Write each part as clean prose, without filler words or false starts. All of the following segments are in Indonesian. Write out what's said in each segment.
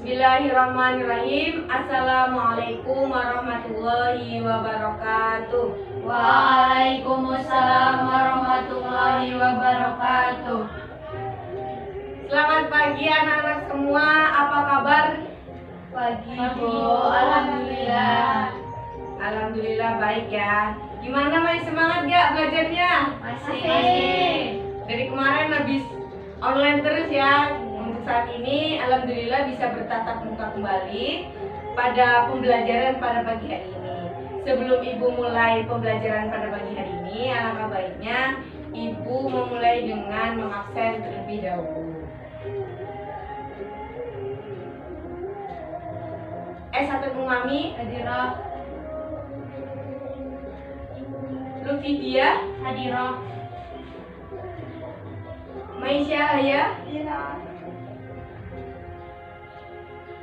Bismillahirrahmanirrahim. Assalamualaikum warahmatullahi wabarakatuh. Waalaikumsalam warahmatullahi wabarakatuh. Selamat pagi anak-anak semua. Apa kabar? Pagi, Bu. Alhamdulillah. Alhamdulillah baik ya. Gimana, masih semangat gak belajarnya? Masih. Dari kemarin habis online terus ya. Untuk saat ini alhamdulillah bisa bertatap muka kembali pada pembelajaran pada pagi hari ini. Sebelum Ibu mulai pembelajaran pada pagi hari ini, alangkah baiknya Ibu memulai dengan mengabsen terlebih dahulu. S1 Umami, Hadirah. Lufidia, Hadirah. Maisha Haya, Hadirah.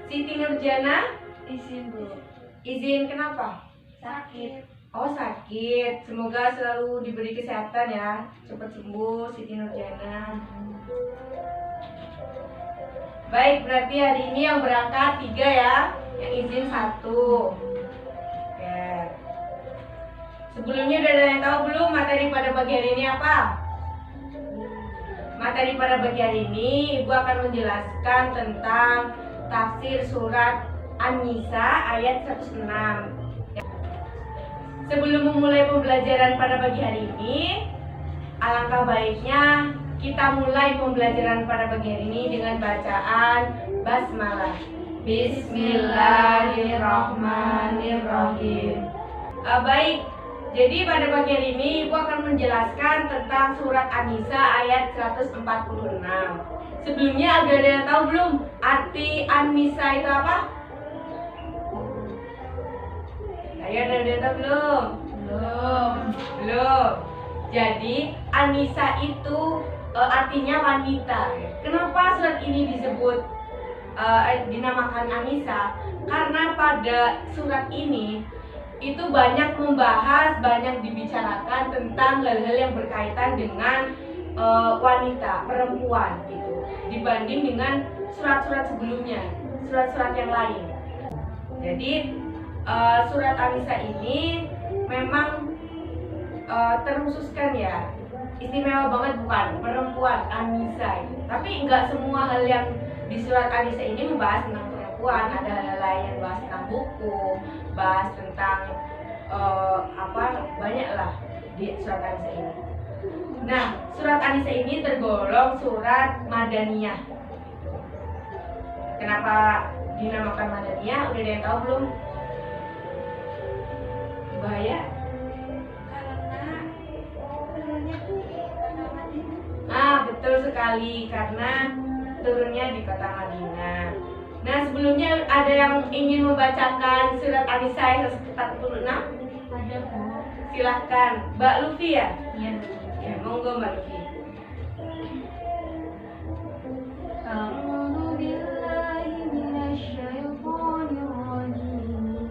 Siti Nurjana. Izin, Bu. Izin kenapa? Sakit. Oh, sakit. Semoga selalu diberi kesehatan ya. Cepat sembuh Siti Nurjana. Baik, berarti hari ini yang berangkat 3 ya. Yang izin 1. Oke. Sebelumnya udah ada yang tahu belum materi pada pagi hari ini apa? Materi pada pagi hari ini Ibu akan menjelaskan tentang tafsir surat An-Nisa ayat 106. Sebelum memulai pembelajaran pada pagi hari ini, alangkah baiknya kita mulai pembelajaran pada pagi hari ini dengan bacaan basmalah. Bismillahirrahmanirrahim. Baik, jadi pada pagi hari ini Ibu akan menjelaskan tentang surat An-Nisa ayat 146. Sebelumnya ada yang tahu belum arti An-Nisa itu apa? Ayo, ada yang tahu belum? Belum. Jadi An-Nisa itu artinya wanita. Kenapa surat ini disebut dinamakan An-Nisa? Karena pada surat ini itu banyak membahas, banyak dibicarakan tentang hal-hal yang berkaitan dengan wanita, perempuan gitu, dibanding dengan surat-surat sebelumnya, surat-surat yang lain. Jadi surat An-Nisa ini memang terkhususkan ya, istimewa banget, bukan perempuan An-Nisa gitu. Tapi enggak semua hal yang di surat An-Nisa ini membahas tentang perempuan. Ada hal lain yang bahas tentang hukum, bahas tentang banyak lah di surat An-Nisa ini. Nah, surat An-Nisa ini tergolong surat Madaniyah. Kenapa dinamakan Madaniyah? Udah ada yang tahu belum? Bahaya? Betul sekali, karena turunnya di kota Madinah. Nah, sebelumnya ada yang ingin membacakan surat An-Nisa ayat 146? Ada, Bu. Silahkan, Mbak Lufi ya? Iya. Ya, monggo Mbak Lufi. A'udzu billahi minasyaitonir rajim.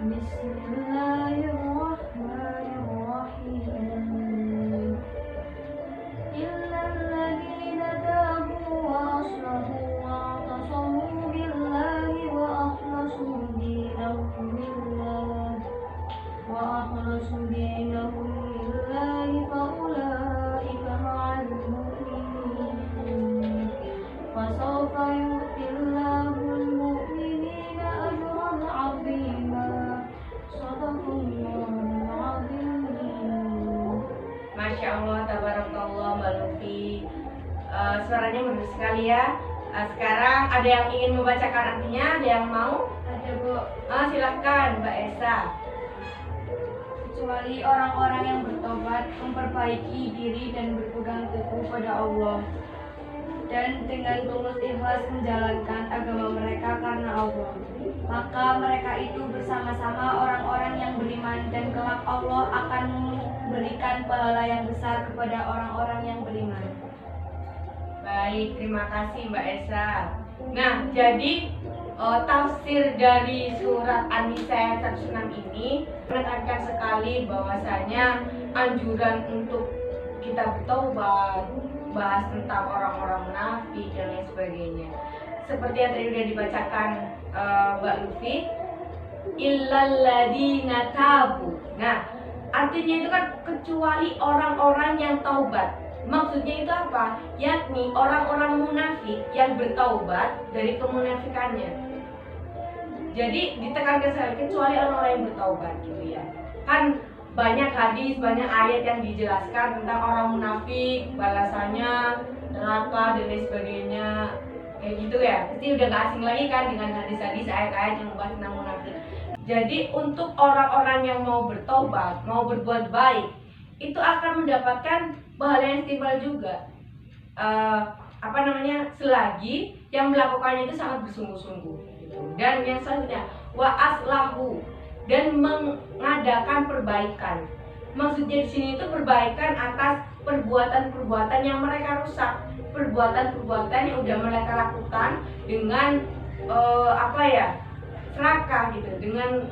Bismillahirrahmanirrahim. Illal ladzina tabu wa aslahu wa i'tasamu billahi wa akhlasu dinahum lillah fa ulaika ma'al mu'minin. Fasawfa yu'tillahul mu'minina ajran 'azima. Shadaqallahul 'azim. Masya Allah, tabarakallah Mbak Lufi. Suaranya merdu sekali ya. Sekarang ada yang ingin membacakan artinya? Ada yang mau? Ada, Bu. Silahkan Mbak Esa. Kecuali orang-orang yang bertobat, memperbaiki diri dan berpegang teguh pada Allah, dan dengan tulus ikhlas menjalankan agama mereka karena Allah, maka mereka itu bersama-sama orang-orang yang beriman, dan kelak Allah akan memberikan pahala yang besar kepada orang-orang yang beriman. Baik, terima kasih Mbak Esa. Nah, jadi tafsir dari surat An-Nisa ayat 106 ini menekankan sekali bahwasanya anjuran untuk kita bertobat, bahas tentang orang-orang munafik dan lain sebagainya. seperti yang tadi udah dibacakan Mbak Lufi, illalladzina tabu. Nah, artinya itu kan kecuali orang-orang yang taubat. Maksudnya itu apa? Yakni orang-orang munafik yang bertaubat dari kemunafikannya. Jadi ditekankan sekali, kecuali orang-orang yang bertaubat gitu ya. Kan banyak hadis, banyak ayat yang dijelaskan tentang orang munafik, balasannya neraka dan lain sebagainya. Kayak gitu ya. Pasti udah gak asing lagi kan dengan hadis-hadis, ayat-ayat yang membahas tentang munafik. Jadi untuk orang-orang yang mau bertobat, mau berbuat baik, itu akan mendapatkan pahala yang istimewa juga. Selagi yang melakukannya itu sangat bersungguh-sungguh. Dan yang selanjutnya, wa aslahu, dan mengadakan perbaikan. Maksudnya di sini itu perbaikan atas perbuatan-perbuatan yang mereka rusak, perbuatan-perbuatan yang udah mereka lakukan dengan serakah gitu, dengan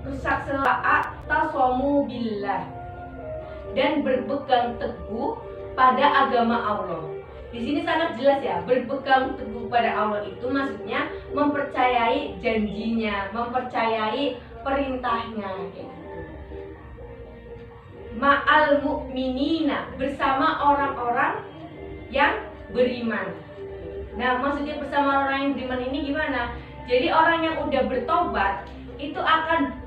rusak selaa tasomu billah, dan berpegang teguh pada agama Allah. Di sini sangat jelas ya, berpegang teguh pada Allah itu maksudnya mempercayai janjinya, mempercayai perintahnya kayak gitu. Ma'al mu'minina, bersama orang-orang yang beriman. Nah, maksudnya bersama orang yang beriman ini gimana? Jadi orang yang udah bertobat itu akan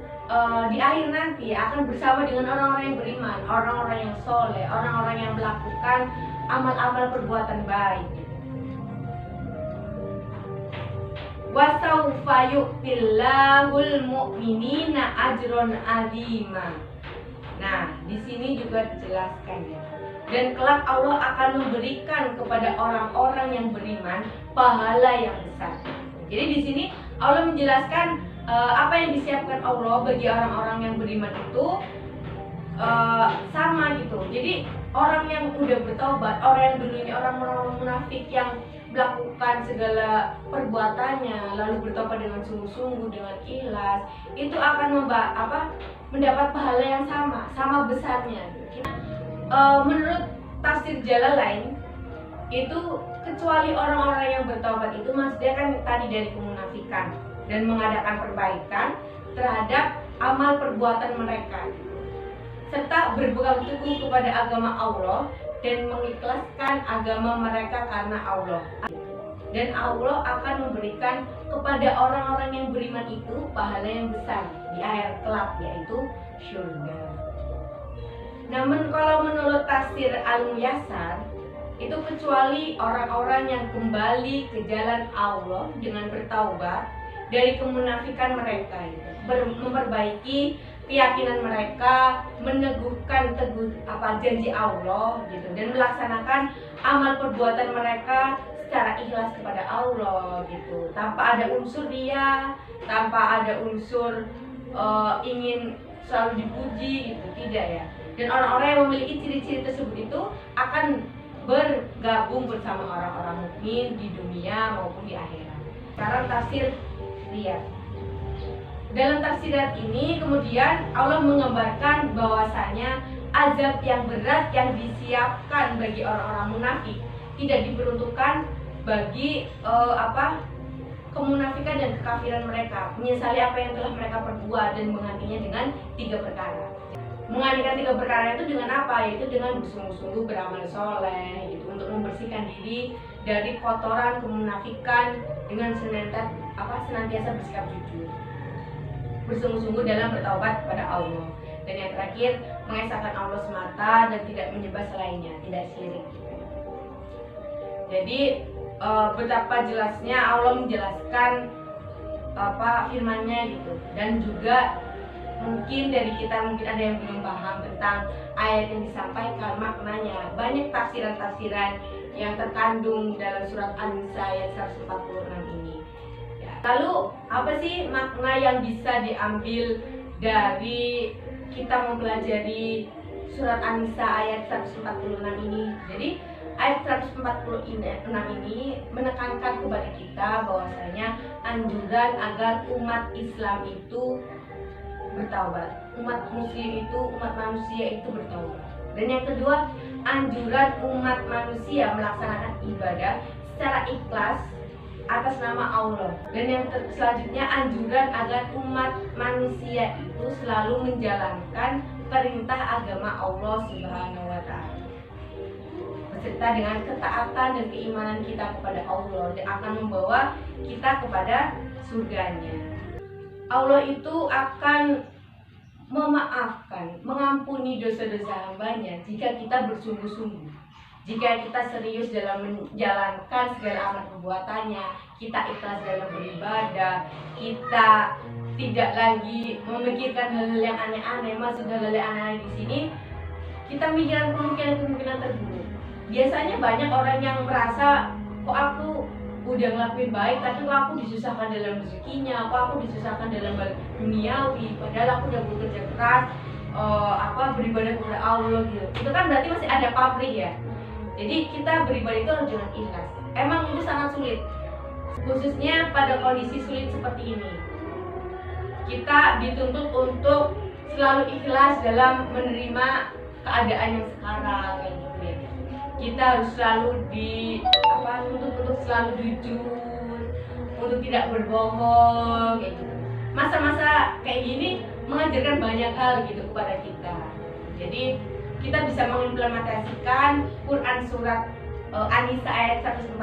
di akhir nanti akan bersama dengan orang-orang yang beriman, orang-orang yang soleh, orang-orang yang melakukan amal-amal perbuatan baik. Wasaufa yu'tillahul mu'minina ajron azima. Nah, di sini juga dijelaskan ya. Dan kelak Allah akan memberikan kepada orang-orang yang beriman pahala yang besar. Jadi di sini Allah menjelaskan apa yang disiapkan Allah bagi orang-orang yang beriman itu sama gitu. Jadi orang yang udah bertobat, orang yang dulunya orang-orang munafik yang melakukan segala perbuatannya lalu bertobat dengan sungguh-sungguh, dengan ikhlas, itu akan mendapat pahala yang sama besarnya. Menurut tafsir Jalalain itu kecuali orang-orang yang bertobat itu maksudnya kan tadi dari kemunafikan dan mengadakan perbaikan terhadap amal perbuatan mereka, serta berpegang teguh kepada agama Allah dan mengikhlaskan agama mereka karena Allah. Dan Allah akan memberikan kepada orang-orang yang beriman itu pahala yang besar di akhir kelak, yaitu surga. Namun kalau menurut tafsir Al-Muyassar itu kecuali orang-orang yang kembali ke jalan Allah dengan bertaubat dari kemunafikan mereka itu, memperbaiki keyakinan mereka, meneguhkan janji Allah gitu, dan melaksanakan amal perbuatan mereka secara ikhlas kepada Allah gitu, tanpa ada unsur riya, tanpa ada unsur ingin selalu dipuji gitu, tidak ya. Dan orang-orang yang memiliki ciri-ciri tersebut itu akan bergabung bersama orang-orang mukmin di dunia maupun di akhirat. Sekarang tafsir lihat. Dalam tafsiran ini kemudian Allah menggambarkan bahwasanya azab yang berat yang disiapkan bagi orang-orang munafik tidak diperuntukkan bagi kemunafikan dan kekafiran mereka, menyesali apa yang telah mereka perbuat dan menggantinya dengan 3 perkara. Menggantikan 3 perkara itu dengan apa? Yaitu dengan bersungguh-sungguh beramal soleh gitu, untuk membersihkan diri dari kotoran kemunafikan dengan senantiasa bersikap jujur, bersungguh-sungguh dalam bertaubat kepada Allah. Dan yang terakhir, mengesahkan Allah semata dan tidak menyembah selainnya, tidak syirik. Jadi betapa jelasnya Allah menjelaskan firman-Nya gitu. Dan juga mungkin dari kita ada yang belum paham tentang ayat yang disampaikan maknanya. Banyak tafsiran-tafsiran yang terkandung dalam surat An-Nisa ayat 146 ini. Lalu apa sih makna yang bisa diambil dari kita mempelajari surat An-Nisa ayat 146 ini? Jadi ayat 146 ini menekankan kepada kita bahwasanya anjuran agar umat Islam itu bertaubat, umat muslim itu, umat manusia itu bertaubat. Dan yang kedua, anjuran umat manusia melaksanakan ibadah secara ikhlas atas nama Allah. Dan yang selanjutnya anjuran agar umat manusia itu selalu menjalankan perintah agama Allah Subhanahu wa taala beserta dengan ketaatan dan keimanan kita kepada Allah dan akan membawa kita kepada surganya. Allah itu akan memaafkan, mengampuni dosa-dosa hambanya jika kita bersungguh-sungguh, jika kita serius dalam menjalankan segala amal perbuatannya, kita ikhlas dalam beribadah, kita tidak lagi memikirkan hal-hal yang aneh-aneh. Maksud hal-hal yang aneh di sini, kita mikirkan kemungkinan terburuk. Biasanya banyak orang yang merasa, kok aku udah ngelakuin baik, tapi kok aku disusahkan dalam rezekinya, kok aku disusahkan dalam duniawi, padahal aku udah bekerja keras, beribadah kepada Allah gitu. Itu kan berarti masih ada pamrih ya. Jadi kita beribadah itu harus dengan ikhlas. Emang itu sangat sulit, khususnya pada kondisi sulit seperti ini. Kita dituntut untuk selalu ikhlas dalam menerima keadaan yang sekarang kayak gitu ya. Kita harus selalu untuk selalu jujur, untuk tidak berbohong kayak gitu. Masa-masa kayak gini mengajarkan banyak hal gitu kepada kita. Jadi kita bisa mengimplementasikan Quran surat An-Nisa ayat 146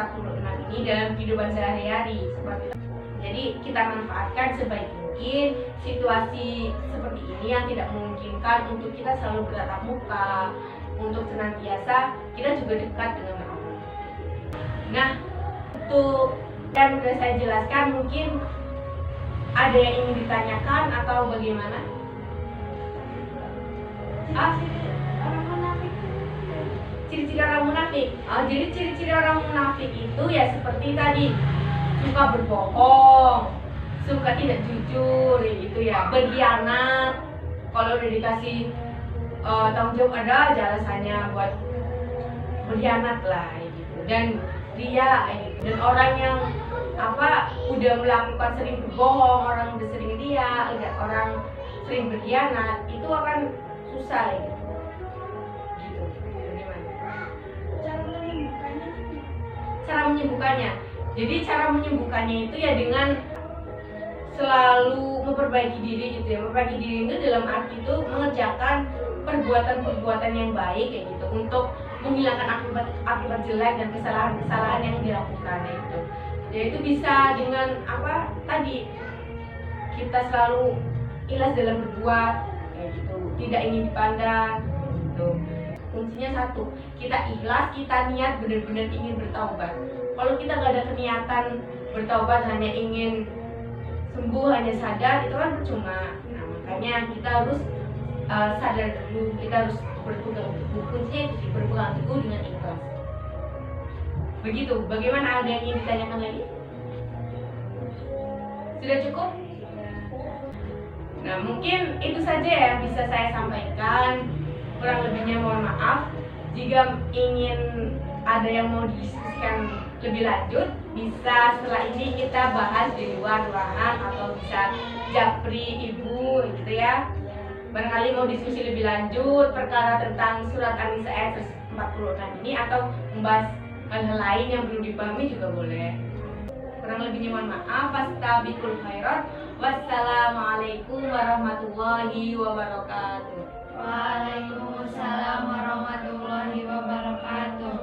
ini dalam kehidupan sehari-hari seperti itu. Jadi kita manfaatkan sebaik mungkin situasi seperti ini yang tidak memungkinkan untuk kita selalu bertatap muka, untuk senantiasa kita juga dekat dengan Allah. Nah, untuk yang sudah saya jelaskan, mungkin ada yang ingin ditanyakan atau bagaimana? Ciri-ciri orang munafik. Jadi ciri-ciri orang munafik itu ya seperti tadi, suka berbohong, suka tidak jujur, gitu ya, berkhianat. Kalau udah dikasih tanggung jawab ada aja alasannya buat berkhianat lah, gitu. Dan dia, gitu. Dan orang yang udah melakukan sering berbohong, orang udah sering orang sering berkhianat, itu akan susah gitu. Cara menyembuhkannya. Jadi cara menyembuhkannya itu ya dengan selalu memperbaiki diri gitu ya. Memperbaiki diri itu dalam arti itu mengerjakan perbuatan-perbuatan yang baik kayak gitu untuk menghilangkan akibat jelek dan kesalahan-kesalahan yang dilakukan gitu. Ya itu bisa dengan tadi kita selalu ikhlas dalam berbuat kayak gitu, tidak ingin dipandang gitu. Kuncinya satu, kita ikhlas, kita niat benar-benar ingin bertaubat. Kalau kita nggak ada niatan bertaubat, hanya ingin sembuh, hanya sadar, itu kan percuma. Nah, makanya kita harus sadar dulu, kita harus berpegang teguh. Kuncinya itu sih, berpegang teguh dengan ikhlas. Begitu. Bagaimana, ada yang ingin ditanyakan lagi? Sudah cukup? Nah, mungkin itu saja ya bisa saya sampaikan. Kurang lebihnya mohon maaf. Jika ingin ada yang mau didiskusikan lebih lanjut, bisa setelah ini kita bahas di luar ruangan atau bisa japri ibu gitu ya. Barangkali mau diskusi lebih lanjut perkara tentang surat An-Nisa ayat 146 ini atau membahas hal-hal lain yang belum dipahami juga boleh. Kurang lebihnya mohon maaf. Fastabiqul khairat. Wassalamualaikum warahmatullahi wabarakatuh. Waalaikumsalam warahmatullahi wabarakatuh.